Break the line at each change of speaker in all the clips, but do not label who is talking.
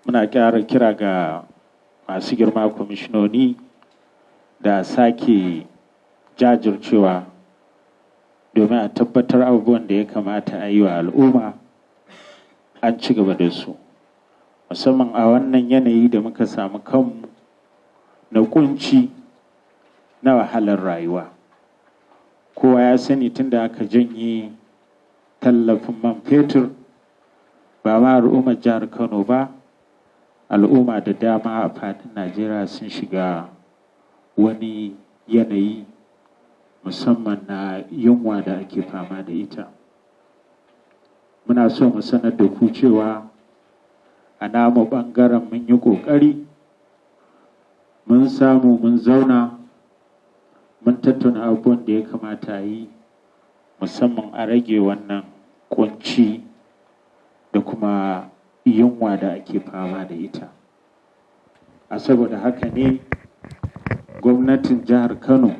muna ƙara kira ga masu girma kwamishinoni da sake jajircewa domin a tabbatar abubuwan da ya kamata a yi wa al'umma an ci gaba da su, musamman a wannan yanayi da muka samu kanmu na kunci na wahalar rayuwa. Kowa ya sani tun da aka janye tallafin man fetur, ba ma al'ummar jihar Kano ba, al'umma da dama a fadin Najeriya sun shiga wani yanayi musamman na yunwa da ake fama da ita. Muna so mu sanar da ku cewa a namu ɓangaren mun yi ƙoƙari, mun samu mun zauna mun tattauna abubuwan da ya kamata a yi musamman a rage wannan ƙunci da kuma yunwa da ake fama da ita. A saboda haka ne gwamnatin jihar Kano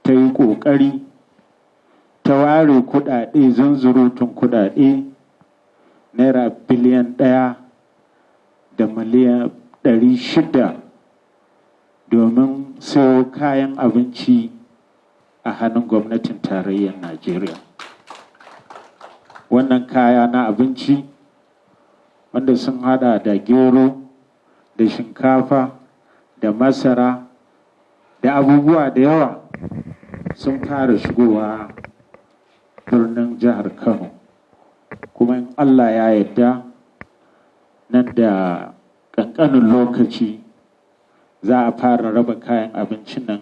ta yi ƙoƙari ta ware kuɗaɗe, zunzurutun kuɗaɗe naira biliyan 1 da miliyan 600 domin sayo kayan abinci a hannun gwamnatin tarayyar Najeriya. Wannan kaya na abinci wanda sun hada da gero da shinkafa da masara da abubuwa da yawa sun fara shigowa birnin jihar Kano, kuma in Allah ya yarda nan da ƙanƙanin lokaci za a fara raba kayan abincin nan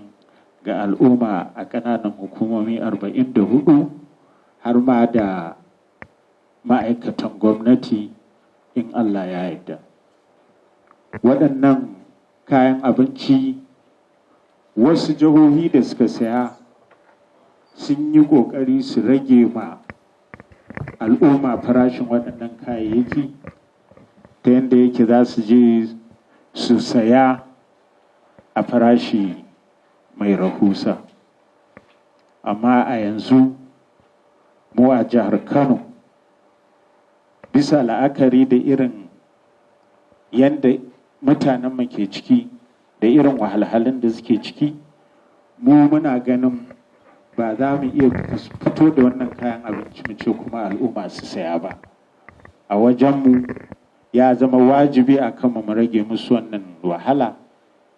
ga al'umma a ƙananan hukumomi 44 har ma da ma'aikatan gwamnati in Allah ya yarda. Waɗannan kayan abinci wasu jihohi da suka saya sun yi ƙoƙari su rage ma al'umma farashin waɗannan kayayyaki ta yadda yake za su je su saya a farashi mai rahusa. Amma a yanzu mu a jihar Kano, bisa la'akari da irin yadda mutanenmu ke ciki da irin wahalhalun da suke ciki, mu muna ganin ba za mu iya fito da wannan kayan abinci mu ce kuma al'umma su saya ba. A wajenmu ya zama wajibi a kanmu mu rage musu wannan wahala,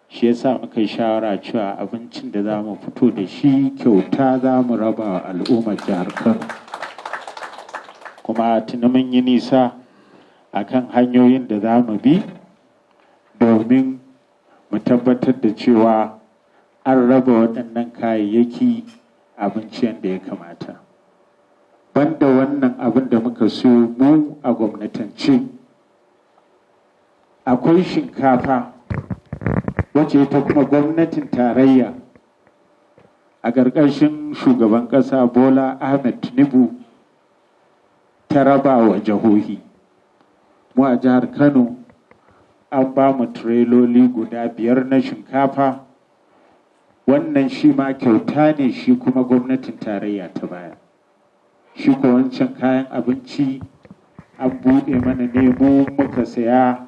shi yasa muka yi shawara cewa abincin da za mu fito da shi kyauta za mu raba wa al'ummar jihar Kano. Kuma tuni mun yi nisa a kan hanyoyin da za mu bi domin mu tabbatar da cewa an raba waɗannan kayayyaki abinci yadda ya kamata. Banda wannan abin da muka so mu a gwamnatance, akwai shinkafa wacce ita kuma gwamnatin tarayya a ƙarƙashin shugaban ƙasa Bola Ahmed Tinubu ta raba wa jihohi. Mu a jihar Kano an ba mu tireloli guda 5 na shinkafa, wannan shi ma kyauta ne, shi kuma gwamnatin tarayya ta baya. Shi ko wancan kayan abinci an buɗe mana ne mu muka saya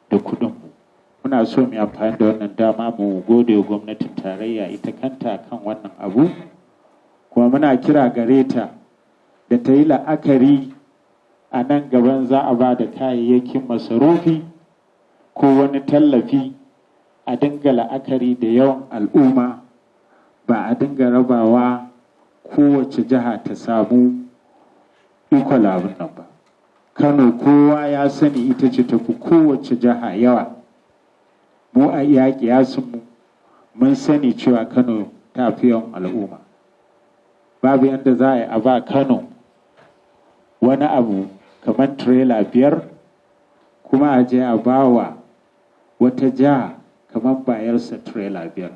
da kuɗinmu. Muna so mu amfani da wannan dama mu gode wa gwamnatin tarayya ita kanta kan wannan abu, kuma muna kira gare ta da ta yi la'akari a nan gaban za a ba da kayayyakin masarufi ko wani tallafi, a dinga la'akari da yawan al'umma, ba a dinga rabawa kowace jiha ta samu ikon abin nan ba. Kano kowa ya sani ita ce tafi kowace jiha yawa. Mu a iya kiyasinmu mun sani cewa Kano ta fi yawan al'umma. Babu yadda za a yi a ba Kano wani abu kamar tirela 5 kuma a je a ba wa wata jiha kamar bayarsa tirela 5.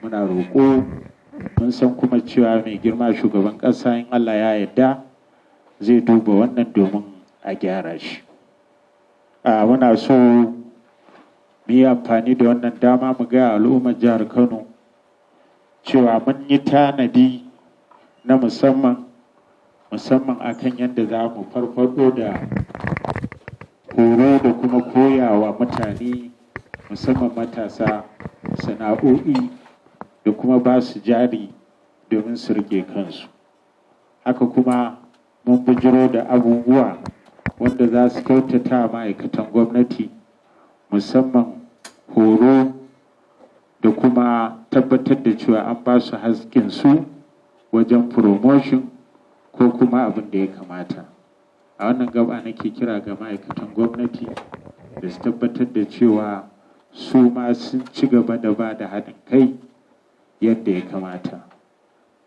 Muna roƙo, mun san kuma cewa mai girma shugaban ƙasa in Allah ya yarda zai duba wannan domin a gyara shi. Muna so mu yi amfani da wannan dama mu ga al'ummar jihar Kano cewa mun yi tanadi na musamman akan yadda za mu farfado da horo da kuma koyawa mutane musamman matasa sana'o'i da kuma ba su jari domin su rike kansu. Haka kuma mun bijiro da abubuwa wanda za su kyautata ma'aikatan gwamnati musamman horo da kuma tabbatar da cewa an ba su su wajen promotion ko kuma abin da ya kamata. A wannan gaba nake kira ga ma'aikatan gwamnati da su tabbatar da cewa su ma sun ci gaba da ba da haɗin kai yadda ya kamata,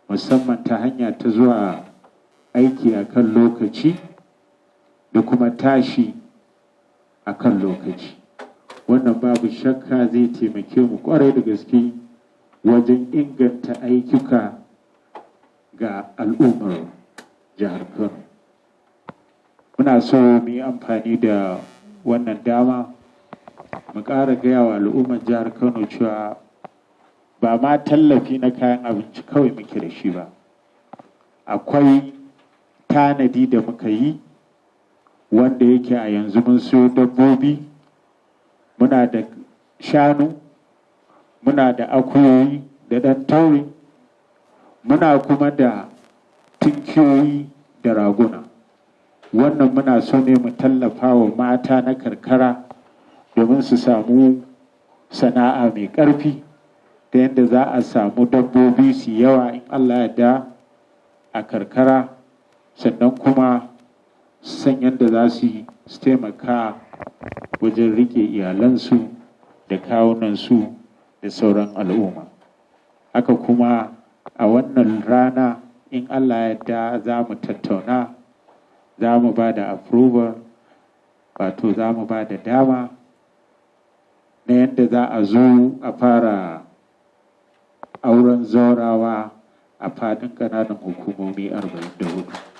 musamman ta hanya ta zuwa aiki a kan lokaci da kuma tashi a kan lokaci. Wannan babu shakka zai taimake mu kwarai da gaske wajen inganta ayyuka ga al'ummar jihar Kano. Muna so mu yi amfani da wannan dama mu ƙara gaya wa al'ummar jihar Kano cewa ba ma tallafi na kayan abinci kawai muke da shi ba, akwai tanadi da muka yi wanda yake a yanzu mun siyo dabbobi, muna da shanu, muna da akuyoyi da ɗan tauri, muna kuma da tinkiyoyi da raguna. Wannan muna so ne mu tallafa wa mata na karkara domin su samu sana'a mai ƙarfi ta yadda za a samu dabbobi su yawa in Allah ya da a karkara, sannan kuma san yadda za su yi su taimaka wajen rike iyalansu da kawunansu da sauran al'umma. Haka kuma a wannan rana in Allah ya da za mu tattauna, za mu ba da approval, wato za mu ba da dama na yadda za a zo a fara auren zaurawa a faɗin ƙananan hukumomi 44.